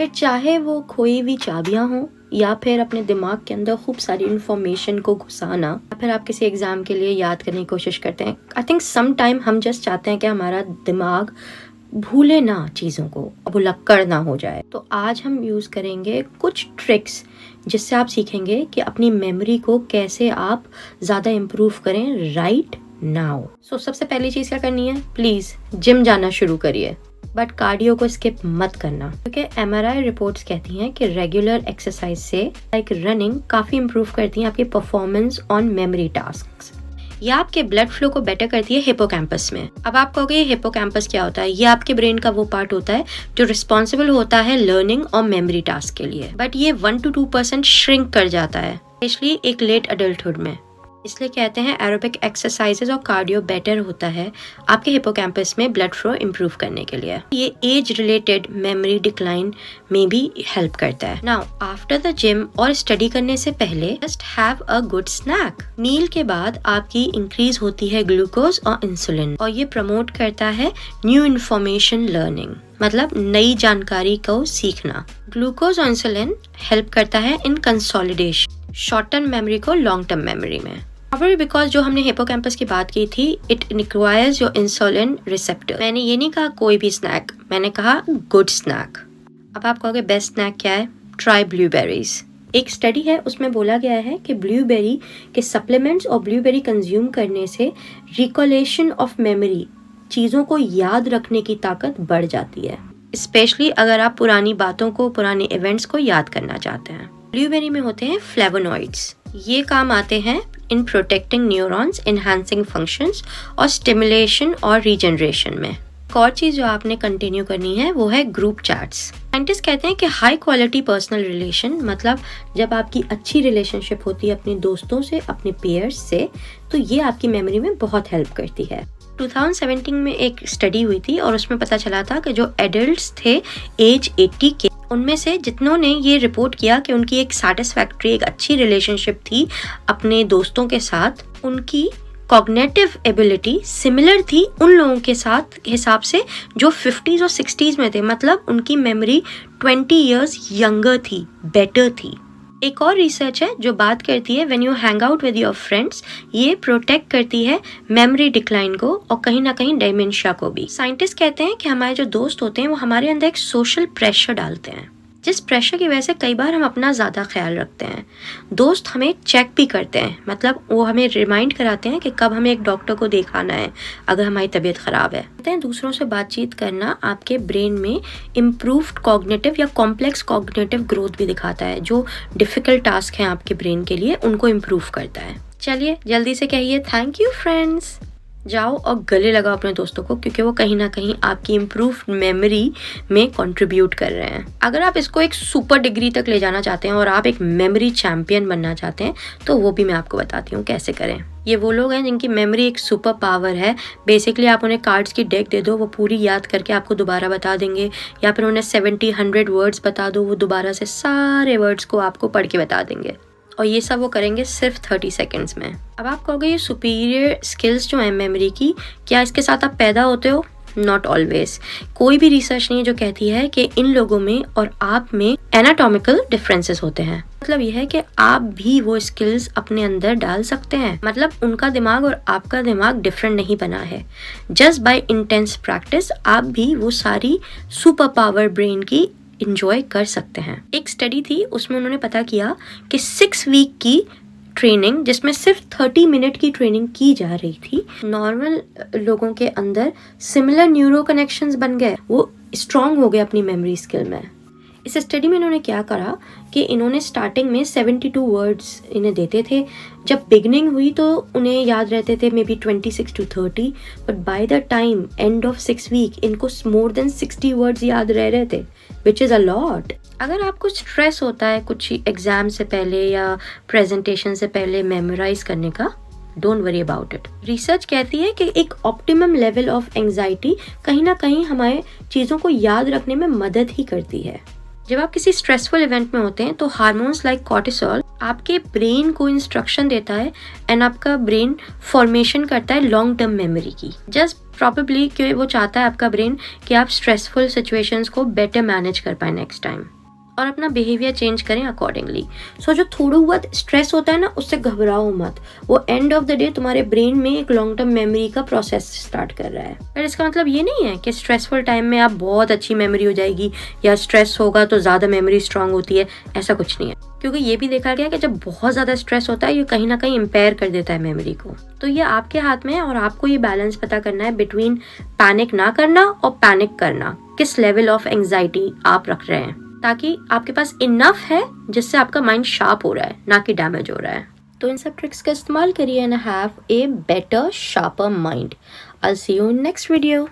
फिर चाहे वो खोई हुई चाबियां हों या फिर अपने दिमाग के अंदर खूब सारी इंफॉर्मेशन को घुसाना, या फिर आप किसी एग्जाम के लिए याद करने की कोशिश करते हैं। आई थिंक सम टाइम हम जस्ट चाहते हैं कि हमारा दिमाग भूले ना चीज़ों को, भुलक्कड़ ना हो जाए। तो आज हम यूज़ करेंगे कुछ ट्रिक्स जिससे आप सीखेंगे कि अपनी मेमोरी को कैसे आप ज़्यादा इम्प्रूव करें राइट नाउ। सो सबसे पहली चीज़ क्या करनी है, प्लीज़ जिम जाना शुरू करिए, बट कार्डियो को स्किप मत करना, क्योंकि MRI रिपोर्ट्स कहती हैं कि रेगुलर एक्सरसाइज से लाइक रनिंग काफ़ी इम्प्रूव करती हैं आपकी परफॉर्मेंस ऑन मेमोरी टास्क्स। यह आपके ब्लड फ्लो को बेटर करती है हिपोकैम्पस में। अब आप कहोगे ये हिपोकैम्पस क्या होता है? ये आपके ब्रेन का वो पार्ट होता है जो रिस्पॉन्सिबल होता है लर्निंग और मेमोरी टास्क के लिए, बट ये 1 to 2% श्रिंक कर जाता है, स्पेशली एक लेट अडल्टहुड में। इसलिए कहते हैं एरोबिक एक्सरसाइजेज और कार्डियो बेटर होता है आपके हिपोकैम्पस में ब्लड फ्लो इम्प्रूव करने के लिए। ये एज रिलेटेड मेमोरी डिक्लाइन में भी हेल्प करता है। नाउ आफ्टर द जिम और स्टडी करने से पहले just have a good snack. Meal के बाद आपकी इंक्रीज होती है ग्लूकोज और इंसुलिन, और ये प्रमोट करता है न्यू इन्फॉर्मेशन लर्निंग, मतलब नई जानकारी को सीखना। ग्लूकोज और इंसुलिन हेल्प करता है इन कंसोलिडेशन, शॉर्ट टर्म मेमोरी को लॉन्ग टर्म मेमोरी में। बिकॉज जो हमने हिपोकैम्पस की बात की थी, it requires your insulin receptor. मैंने ये नहीं कहा कोई भी स्नैक, मैंने कहा गुड स्नैक। अब आप कहोगे बेस्ट स्नैक क्या है? Try blueberries. एक स्टडी है उसमें बोला गया है कि ब्लूबेरी के सप्लीमेंट्स और ब्लूबेरी कंज्यूम करने से रिकॉलेशन ऑफ मेमोरी, चीज़ों को याद रखने की ताकत बढ़ जाती है, स्पेशली अगर आप पुरानी बातों को, पुराने इवेंट्स को याद करना चाहते हैं। ब्लूबेरी में होते हैं फ्लेवोनॉइड्स, ये काम आते हैं in protecting neurons, enhancing functions और स्टिमुलेशन और रीजनरेशन में। एक और चीज़ जो आपने कंटिन्यू करनी है वो है ग्रुप चैट्स। साइंटिस्ट कहते हैं कि हाई क्वालिटी पर्सनल रिलेशन, मतलब जब आपकी अच्छी रिलेशनशिप होती है अपने दोस्तों से, अपने पेयर्स से, तो ये आपकी मेमोरी में बहुत हेल्प करती है। 2017 में एक स्टडी हुई थी और उसमें पता चला था कि जो एडल्ट्स थे एज 80 के, उनमें से जितनों ने ये रिपोर्ट किया कि उनकी एक सैटिस्फैक्ट्री, एक अच्छी रिलेशनशिप थी अपने दोस्तों के साथ, उनकी कॉग्निटिव एबिलिटी सिमिलर थी उन लोगों के साथ हिसाब से जो 50s और 60s में थे, मतलब उनकी मेमोरी 20 years यंगर थी, बेटर थी। एक और रिसर्च है जो बात करती है when you hang out with your friends, ये प्रोटेक्ट करती है मेमोरी डिक्लाइन को और कहीं ना कहीं डेमेंशिया को भी। साइंटिस्ट कहते हैं कि हमारे जो दोस्त होते हैं वो हमारे अंदर एक सोशल प्रेशर डालते हैं, जिस प्रेशर की वजह से कई बार हम अपना ज़्यादा ख्याल रखते हैं। दोस्त हमें चेक भी करते हैं, मतलब वो हमें रिमाइंड कराते हैं कि कब हमें एक डॉक्टर को दिखाना है अगर हमारी तबीयत ख़राब है। कहते हैं दूसरों से बातचीत करना आपके ब्रेन में इम्प्रूव्ड कॉग्निटिव या कॉम्प्लेक्स कॉग्निटिव ग्रोथ भी दिखाता है, जो डिफ़िकल्ट टास्क हैं आपके ब्रेन के लिए उनको इम्प्रूव करता है। चलिए जल्दी से कहिए थैंक यू फ्रेंड्स। जाओ और गले लगाओ अपने दोस्तों को, क्योंकि वो कहीं ना कहीं आपकी इम्प्रूव्ड मेमोरी में कंट्रीब्यूट कर रहे हैं। अगर आप इसको एक सुपर डिग्री तक ले जाना चाहते हैं और आप एक मेमोरी चैंपियन बनना चाहते हैं, तो वो भी मैं आपको बताती हूँ कैसे करें। ये वो लोग हैं जिनकी मेमोरी एक सुपर पावर है। बेसिकली आप उन्हें कार्ड्स की डेक दे दो, वो पूरी याद करके आपको दोबारा बता देंगे, या फिर उन्हें 70-100 वर्ड्स बता दो, वो दोबारा से सारे वर्ड्स को आपको पढ़ के बता देंगे, और ये सब वो करेंगे सिर्फ 30 सेकेंड्स में। अब आप कहोगे ये सुपीरियर स्किल्स जो है मेमोरी की, क्या इसके साथ आप पैदा होते हो? Not always. कोई भी रिसर्च नहीं है जो कहती है कि इन लोगों में और आप में एनाटॉमिकल डिफरेंसेस होते हैं। मतलब यह है कि आप भी वो स्किल्स अपने अंदर डाल सकते हैं, मतलब उनका दिमाग और आपका दिमाग डिफरेंट नहीं बना है। जस्ट बाय इंटेंस प्रैक्टिस आप भी वो सारी सुपर पावर ब्रेन की इंजॉय कर सकते हैं। एक स्टडी थी उसमें उन्होंने पता किया कि 6 वीक की ट्रेनिंग, जिसमें सिर्फ 30 मिनट की ट्रेनिंग की जा रही थी, नॉर्मल लोगों के अंदर सिमिलर न्यूरो कनेक्शंस बन गए, वो स्ट्रांग हो गए अपनी मेमोरी स्किल में। इस स्टडी में इन्होंने क्या करा कि इन्होंने स्टार्टिंग में 72 वर्ड्स इन्हें देते थे। जब बिगनिंग हुई तो उन्हें याद रहते थे maybe 26 to 30, but by the time end of 6 week इनको मोर देन 60 वर्ड्स याद रह रहे थे, विच इज़ अ लॉट। अगर आपको स्ट्रेस होता है कुछ एग्जाम से पहले या प्रेजेंटेशन से पहले मेमोराइज करने का, don't worry about it. Research कहती है कि एक ऑप्टिमम लेवल ऑफ एंजाइटी कहीं ना कहीं हमारे चीज़ों को याद रखने में मदद ही करती है। जब आप किसी स्ट्रेसफुल इवेंट में होते हैं तो हार्मोन्स लाइक कॉर्टिसोल आपके ब्रेन को इंस्ट्रक्शन देता है एंड आपका ब्रेन फॉर्मेशन करता है लॉन्ग टर्म मेमोरी की। जस्ट प्रॉबेबली कि वो चाहता है आपका ब्रेन कि आप स्ट्रेसफुल सिचुएशंस को बेटर मैनेज कर पाए नेक्स्ट टाइम, और अपना बिहेवियर चेंज करें अकॉर्डिंगली। सो जो थोड़ा बहुत स्ट्रेस होता है ना, उससे घबराओ मत। वो एंड ऑफ द डे तुम्हारे ब्रेन में एक लॉन्ग टर्म मेमोरी का प्रोसेस स्टार्ट कर रहा है। पर इसका मतलब ये नहीं है कि स्ट्रेसफुल टाइम में आप बहुत अच्छी मेमोरी हो जाएगी या स्ट्रेस होगा तो ज़्यादा मेमोरी स्ट्रांग होती है, ऐसा कुछ नहीं है। क्योंकि ये भी देखा गया कि जब बहुत ज़्यादा स्ट्रेस होता है ये कहीं ना कहीं इम्पेयर कर देता है मेमोरी को। तो ये आपके हाथ में है और आपको ये बैलेंस पता करना है बिटवीन पैनिक ना करना और पैनिक करना। किस लेवल ऑफ एंग्जाइटी आप रख रहे हैं, ताकि आपके पास इनफ है जिससे आपका माइंड शार्प हो रहा है, ना कि डैमेज हो रहा है। तो इन सब ट्रिक्स का इस्तेमाल करिए and have a better sharper mind. I will see you in next video.